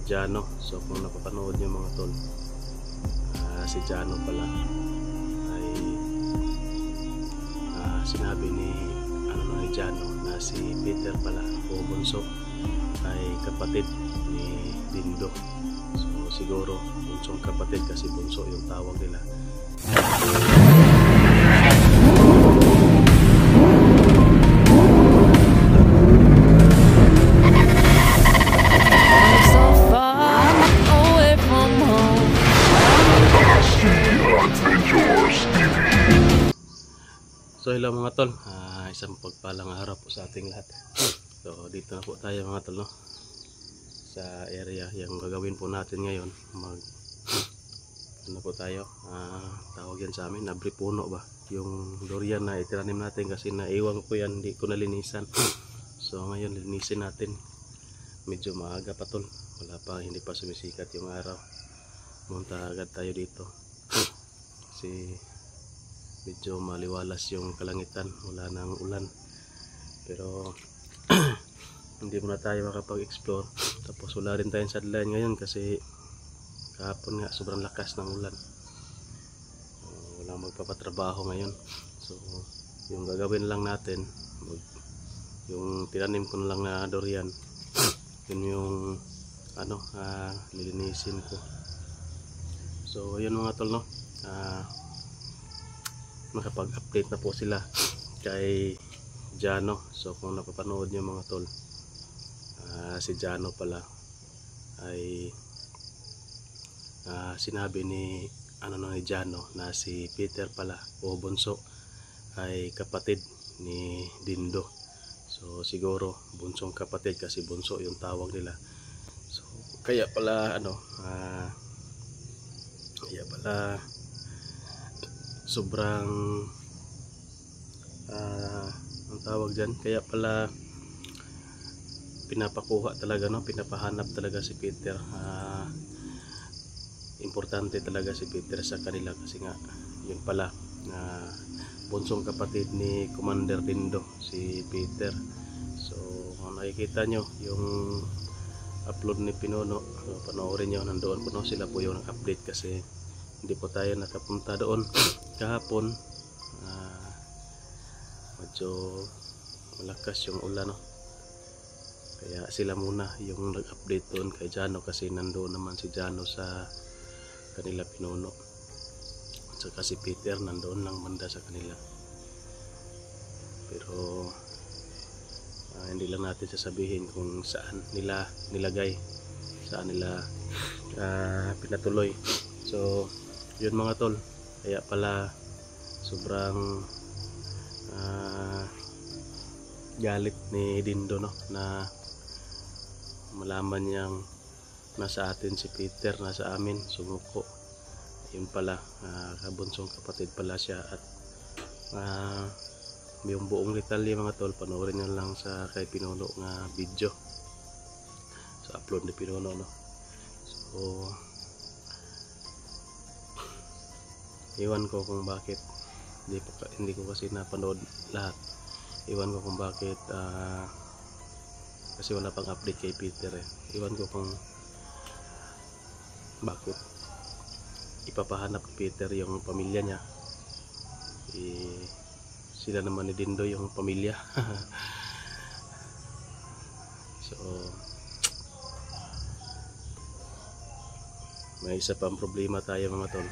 Jano. So kung napapanood niyo mga tol, si Jano pala ay sinabi ni Jano na si Peter pala o bunso ay kapatid ni Dindo. So siguro bunsong kapatid kasi bunso yung tawag nila. So hello mga tol, isang pagpalang araw po sa ating lahat. So dito na po tayo mga tol, no? Sa area yung gagawin po natin ngayon. Ano po tayo, tawag yan sa amin, nabripuno ba? Yung durian na itinanim natin kasi naiwan ko yan, hindi ko nalinisan. So ngayon linisin natin. Medyo maaga pa tol, wala pa, hindi pa sumisikat yung araw. Munta agad tayo dito kasi medyo maliwalas yung kalangitan, wala nang ulan. Pero hindi muna tayo makapag-explore. Tapos wala rin tayong sideline ngayon kasi kahapon nga sobrang lakas ng ulan. Walang magpapatrabaho ngayon. So yung gagawin lang natin, yung tinanim ko na lang na durian, yun yung lilinisin ko. So yun mga tol, no? Makapag-update na po sila kay Jano. So kung napapanood niyo mga tol, si Jano pala ay sinabi ni Jano na si Peter pala o bunso ay kapatid ni Dindo. So siguro bunsong kapatid kasi bunso yung tawag nila. So kaya pala sobrang ang tawag dyan, kaya pala pinapakuha talaga, no? Pinapahanap talaga si Peter. Importante talaga si Peter sa kanila kasi nga yun pala bunsong kapatid ni Commander Dindo, si Peter. So kung nakikita nyo yung upload ni Pinuno, panoorin nyo, nandoon po no, sila po yung update kasi hindi po tayo nakapunta doon kahapon. Medyo malakas yung ulan, no? Kaya sila muna yung nag-update doon kay Jano kasi nandoon naman si Jano sa kanila Pinuno. At saka si Peter nandoon lang banda sa kanila. Pero hindi lang natin sasabihin kung saan nila nilagay, saan nila pinatuloy. So yun mga tol, kaya pala sobrang galit ni Dindo, no? Na malaman niyang nasa atin si Peter, nasa amin, sumuko. Yun pala, kabunsong kapatid pala siya. At yung buong detalye mga tol, panoorin nyo lang sa kay Pinuno nga video sa upload ni Pinuno, no? So iwan ko kung bakit hindi ko kasi napanood lahat. Iwan ko kung bakit kasi wala pang update kay Peter eh. Iwan ko kung bakit ipapahanap ni Peter yung pamilya niya. Sila naman ni Dindo yung pamilya. So may isa pang problema tayo mga tol,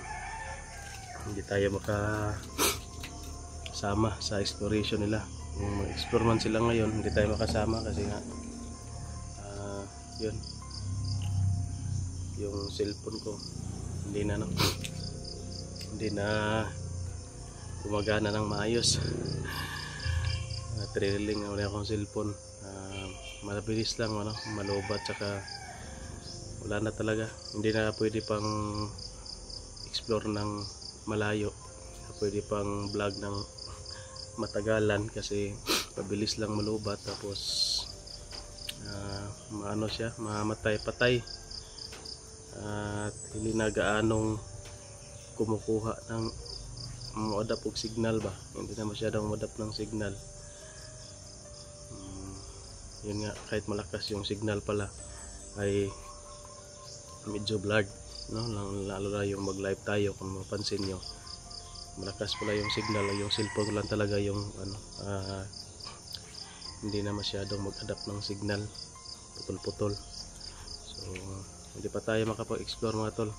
hindi tayo makasama sa exploration nila. Kung mag-explore man sila ngayon, hindi tayo makasama kasi nga yun, yung cellphone ko hindi na gumagana ng maayos. Trailing na akong cellphone, mabilis lang malubat, saka wala na talaga, hindi na pwede pang explore ng malayo, pwede pang vlog ng matagalan kasi pabilis lang malubat. Tapos mamatay-patay at hindi na gaanong kumukuha ng mo-adapt og signal ba, hindi na masyadong mo-adapt ng signal. Yun nga, kahit malakas yung signal pala ay medyo blurred, no? Lalo na yung mag live tayo, kung mapansin nyo malakas pala yung signal. Yung cellphone lang talaga yung ano, hindi na masyadong mag-adapt ng signal, putol-putol. So hindi pa tayo makapag-explore mga tol,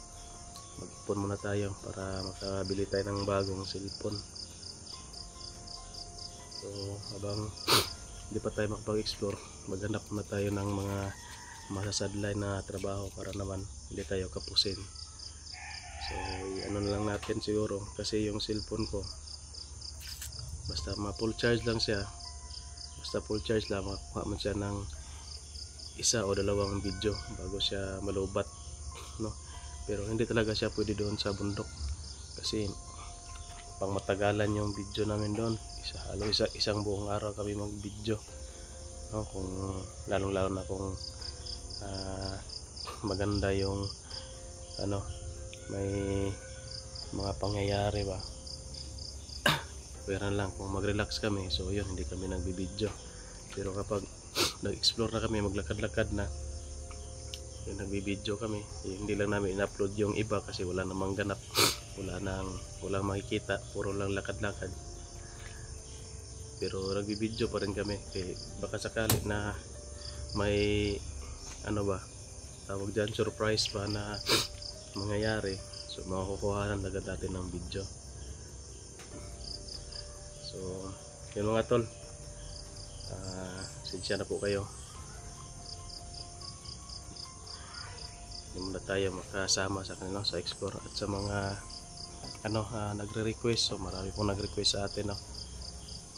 mag-ipon muna tayo para makabili tayo ng bagong cellphone. So habang hindi pa tayo makapag-explore, maghanap na tayo ng mga masasadlay na trabaho para naman hindi tayo kapusin. So ano na lang natin siguro, kasi yung cellphone ko basta ma-full charge lang siya, basta full charge lang, makakuha man siya ng isa o dalawang video bago siya malubat, no? Pero hindi talaga siya pwede doon sa bundok, kasi pang matagalan yung video namin doon. Isang buong araw kami mag video, no? Kung lalong lalo na kung maganda yung ano, may mga pangyayari ba. Pero lang kung mag-relax kami, so yun, hindi kami nagbibideo. Pero kapag nag-explore na kami, maglakad-lakad na, yung nagbibideo kami, hindi lang namin in-upload yung iba kasi wala namang ganap, walang makikita, puro lang lakad-lakad. Pero nagbibideo pa rin kami, kaya baka sakali na may ano ba tawag dyan, surprise pa na mangyayari, so makukuhanan agad natin ng video. So yun mga tol, sinsya na po kayo, hindi muna tayo makasama sa kanila sa explore. At sa mga ano nagre-request, so marami pong nag-request sa atin, no,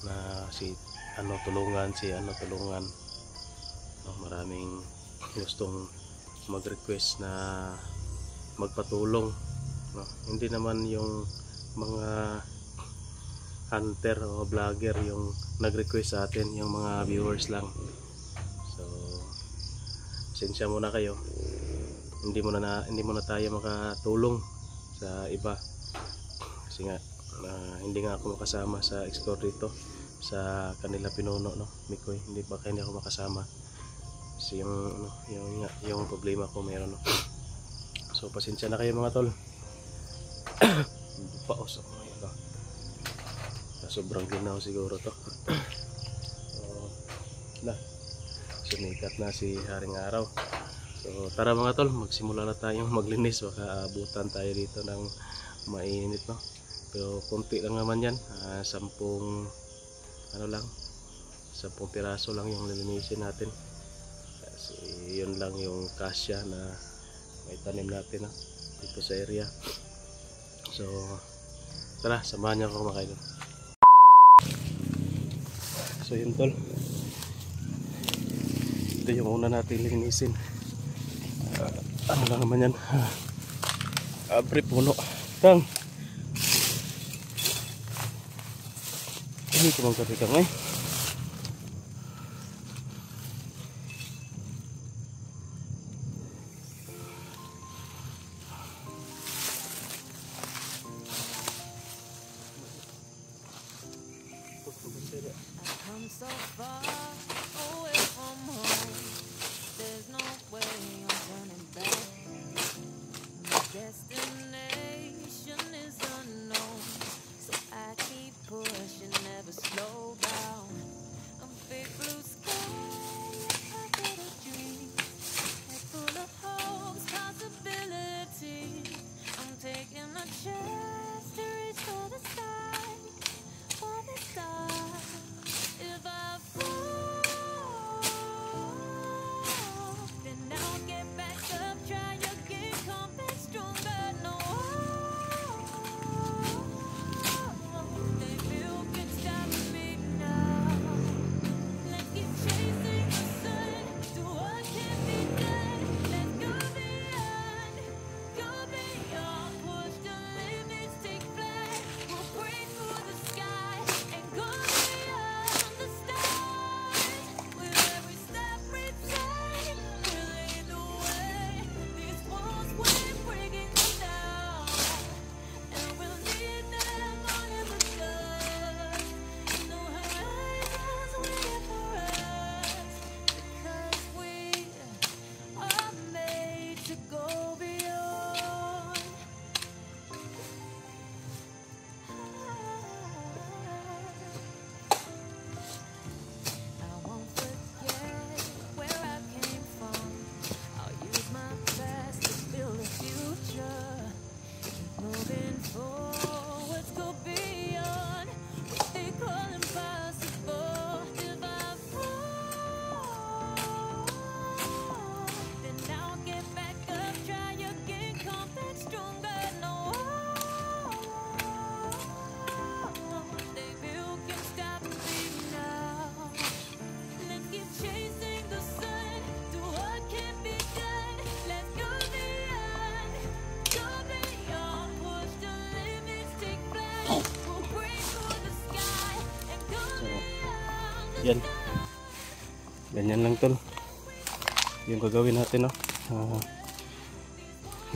na si ano tulungan, no, maraming gustong mag-request na magpatulong, no? Hindi naman yung mga hunter o vlogger yung nag-request sa atin, yung mga viewers lang. So pasensya muna kayo, hindi muna tayo makatulong sa iba kasi nga hindi nga ako makasama sa explore dito sa kanila pinuno, no, Mikoy. Hindi ako makasama kasi yung problema ko meron, no? So pasensya na kayo mga tol. Paos ako ngayon, no? Sobrang ginaw siguro to. So sumikat na si Haring Araw. So tara mga tol, magsimula na tayong maglinis, baka abutan tayo dito ng mainit, no? Pero konti lang naman yan, 10 piraso lang yung lilinisin natin, kasi yun lang yung kasya na may tanim natin, no, dito sa area. So tara, samahan niyo ako kumakain. So yun tol, ito yung una natin linisin. Ano lang naman yan, abre puno tang ini kumang kapi kang eh. Come so far away from home. There's no way I'm turning back. My destination is unknown, so I keep pushing, never slow down. A big blue sky, I got a dream, head full of hopes, possibilities. I'm taking a chance to reach for the sky, for the stars. If I fall, then I'll get back up, try again, come back stronger. No Yan. Ganyan lang tol. Yung gagawin natin, no?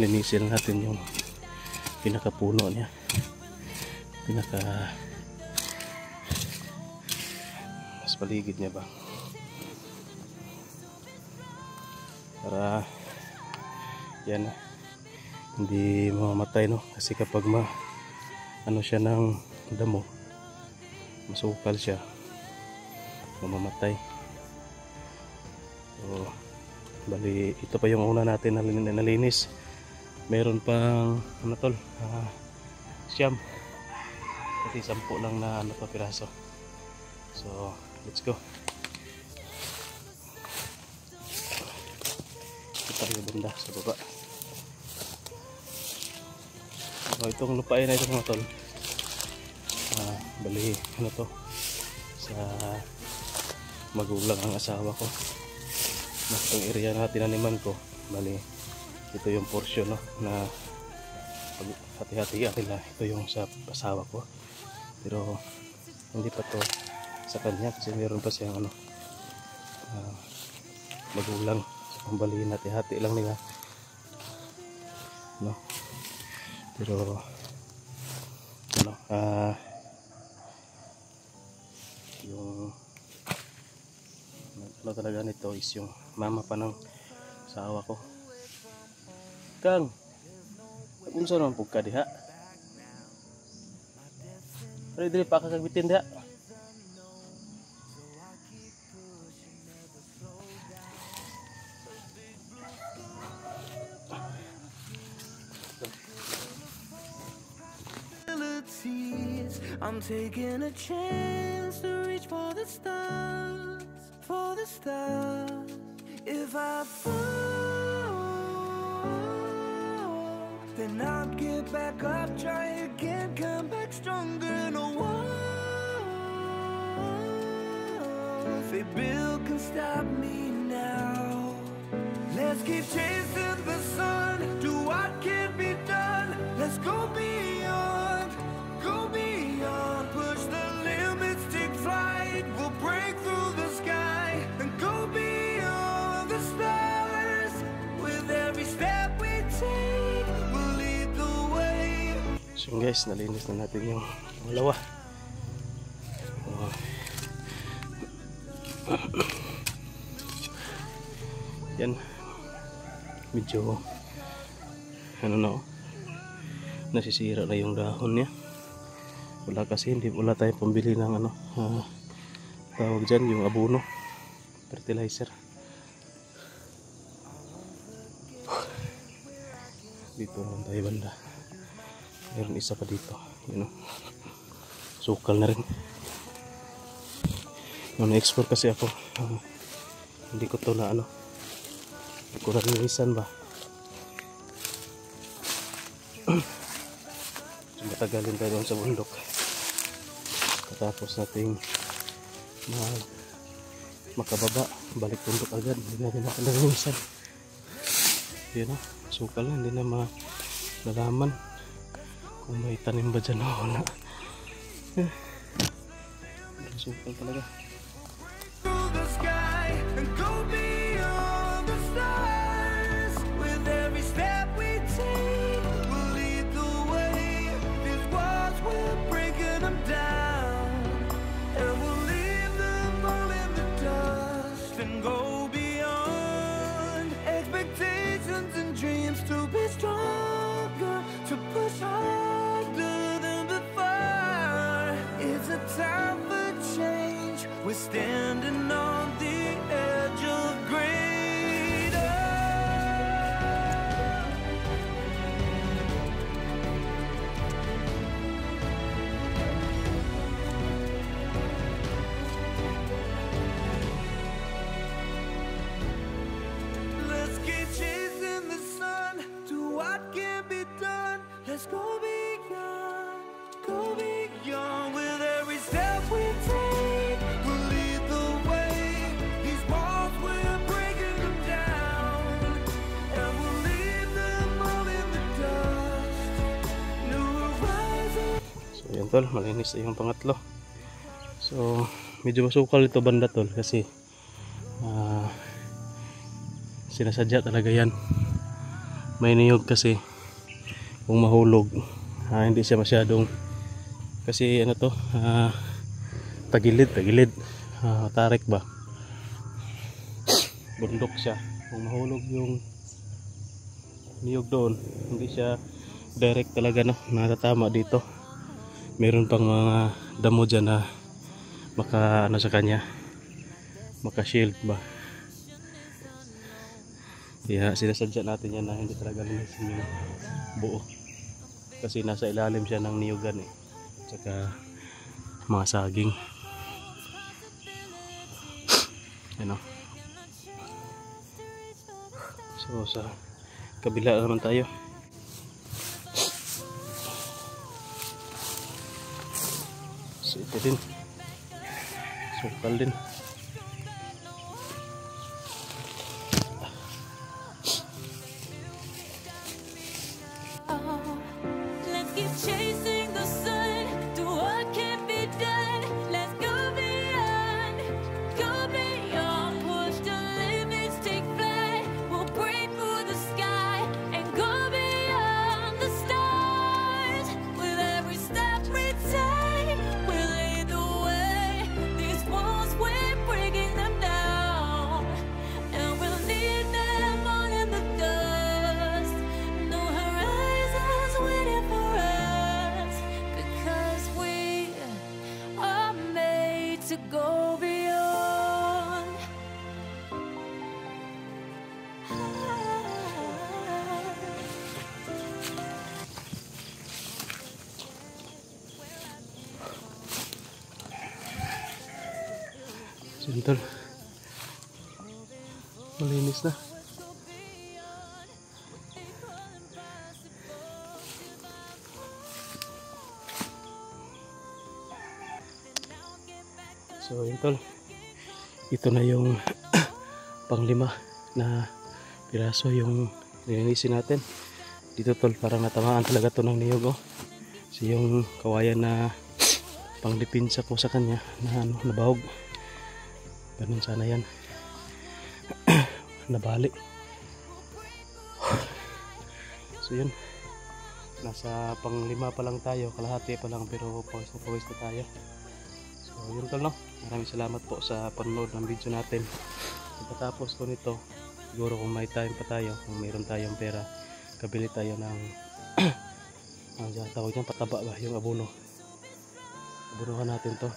Linisin natin yung pinakapuno niya. Mas paligid niya ba? Para yan, hindi mamamatay, no? Kasi kapag ano siya ng damo, masukal siya, mamamatay. So bali ito pa yung una natin na nalinis. Meron pang ano tol, siyam, kasi 10 lang na ano pa piraso. So let's go. Ito yung banda sa baba. So itong lupain na ito mga tol, bali ano to, sa magulang ang asawa ko. Itong area na tinaniman ko, bali ito yung portion, no, na hati-hati nila. Ito yung sa asawa ko, pero hindi pa to sa kanya kasi meron pa siyang ano, magulang. So bali hati-hati lang nila, no. Pero ano, yung ano talaga nito is yung mama pa ng asawa ko. Kang, unsa naman pug ka diha? Dili pa ka kagbitin diha. I'm taking a chance to reach for the stars, for the stars. If I fall, then I'll get back up, try again, come back stronger. No one, say Bill can stop me now. Let's keep chasing the sun, do what can be done. Let's go beyond, go beyond, push the limits, take flight. We'll break through the sky and go beyond the stars. With every step we take, we'll lead the way. So guys, nalinis na natin yung dalawa. Yan, medyo ano na, nasisira na yung dahon niya. Wala kasi, wala tayong pambili ng ano, tawag dyan, yung abono, fertilizer. Dito naman tayo banda, meron isa pa dito, yun, sukal na rin. Nung na-export kasi ako, hindi ko to na ano, hindi ko nalinisan ba. Matagalin tayo doon sa bundok, katapos nating makababa, balik bundok agad, hindi natin nakalinisan. Yun, sukal na, hindi na malalaman kung may tanim ba dyan o wala. Sukal talaga. Time for change, we're standing on the edge of greater. Let's keep chasing the sun, do what can be done. Let's go beyond, go beyond. With every step we take, we'll lead the way. These walls, we're breaking them down, and we'll leave them all in the dust. New horizons. So yan tol, malinis na yung pangatlo. So medyo masukal ito banda tol kasi sinasadya talaga yan. May niyog kasi kung mahulog hindi siya masyadong kasi ano to tagilid tarik ba, bundok siya. Kung mahulog yung niyog doon hindi siya direct talaga natatama dito. Meron pang mga damo dyan na maka ano sa kanya, maka shield ba. Kaya sinasadya natin yan na hindi talaga linisin yung buo kasi nasa ilalim siya ng niyugan tsaka mga saging. Ano, so sa kabila naman tayo. So ito din sukal din. Let's keep chasing the sun to what can't be done. Let's go beyond, push the limits, take flight. We'll break through the sky and go beyond the stars. With every step we take, we'll lead the way. These walls, we're breaking them down, and we'll leave them all in the dust. No horizons waiting for us, because we are made to go beyond. Sintol, malinis na. So yun tol, ito na yung panglima na piraso yung nilinisin natin dito tol. Parang natamaan talaga to ng niyog so yung kawayan na pangdipinsa ko sa kanya na nabahog, ganun sana yan. Nabali. So yun, nasa panglima pa lang tayo, kalahati pa lang pero pawis na tayo. So yun tol maraming salamat po sa panonood ng video natin. Pagkatapos ko nito, siguro kung may time pa tayo, kung mayroon tayong pera, kabili tayo ng ang tawag niyan, pataba ba, yung abono. Abunuhan natin to.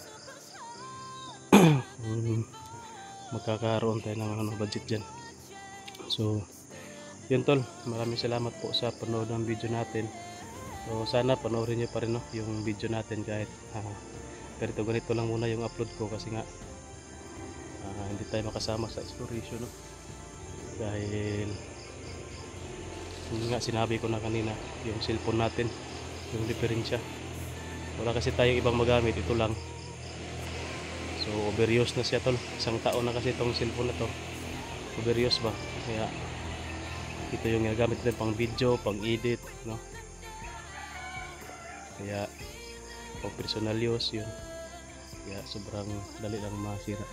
Magkakaroon tayo ng budget dyan. So yun tol, maraming salamat po sa panonood ng video natin. So sana panoorin nyo pa rin yung video natin kahit pero ganito lang muna yung upload ko kasi nga hindi tayo makasama sa exploration dahil nga sinabi ko na kanina yung cellphone natin, yung diferensya, wala kasi tayong ibang magamit, ito lang. So overuse na siya tol, isang taon na kasi itong cellphone na to, overuse ba, kaya ito yung ginagamit natin pang video, pang edit kaya pang personal use yun, kaya sobrang dali lang masira.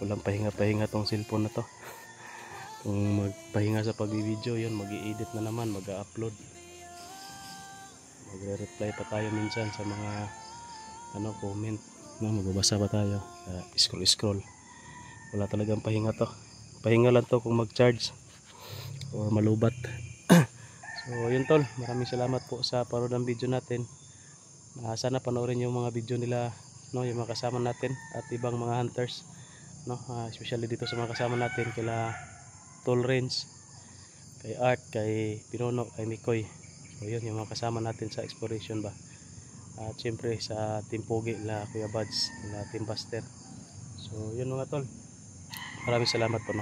Walang pahinga tong cellphone na to. Kung magpahinga sa pag-video yun, mag-i-edit na naman, mag-upload, magre-reply pa tayo minsan sa mga comment magbabasa pa tayo, scroll. Wala talagang pahinga to. Pahinga lang to kung mag-charge or malubat. So yun tol, maraming salamat po sa panonood ng video natin. Sana panoorin yung mga video nila yung mga kasama natin at ibang mga hunters especially dito sa mga kasama natin kila Tol Range, kay Art, kay Pinono, kay Mikoy. So yun yung mga kasama natin sa exploration ba. At syempre sa Team Pogi, la Kuya Buds, la Team Buster. So yun mga tol, maraming salamat po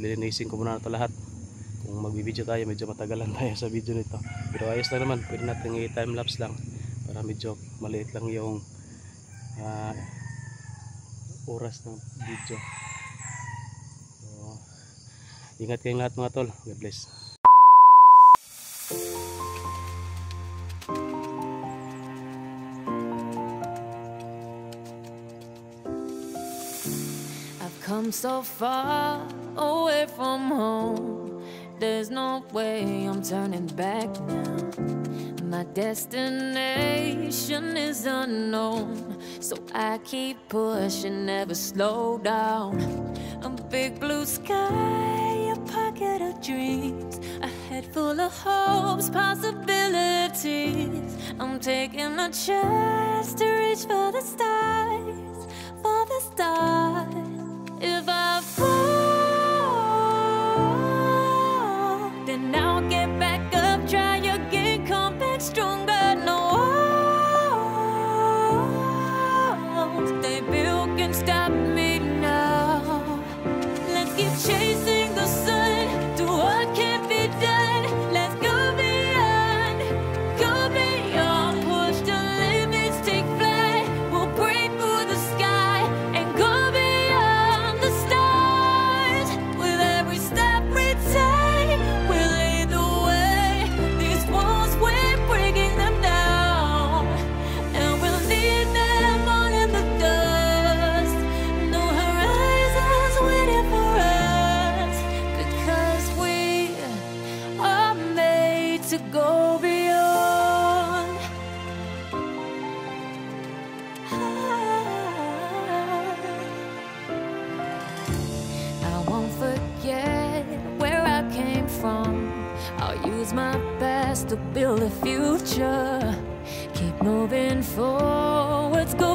lilinisin ko muna ito lahat. Kung magbibideo tayo medyo matagalan tayo sa video nito, pero ayos lang naman, pwede natin i-time lapse lang para medyo maliit lang yung oras ng video. So ingat kayong lahat mga tol, God bless. so far away from home. There's no way I'm turning back now. My destination is unknown, so I keep pushing, never slow down. A big blue sky, a pocket of dreams, a head full of hopes, possibilities. I'm taking a chance to reach for the stars, for the stars. If I fall, then I'll get back up, try again, come back stronger. No walls they built can stop me now. Let's keep chasing the sun, do what can't be done. Let's go beyond, push the limits, take flight. We'll break through the sky and go beyond the stars. With every step we take, we'll lead the way. These walls, we're breaking them down, and we'll leave them all in the dust. No horizons waiting for us, because we are made to go beyond. I won't forget where I came from. I'll use my best to build a future. Keep moving forwards, go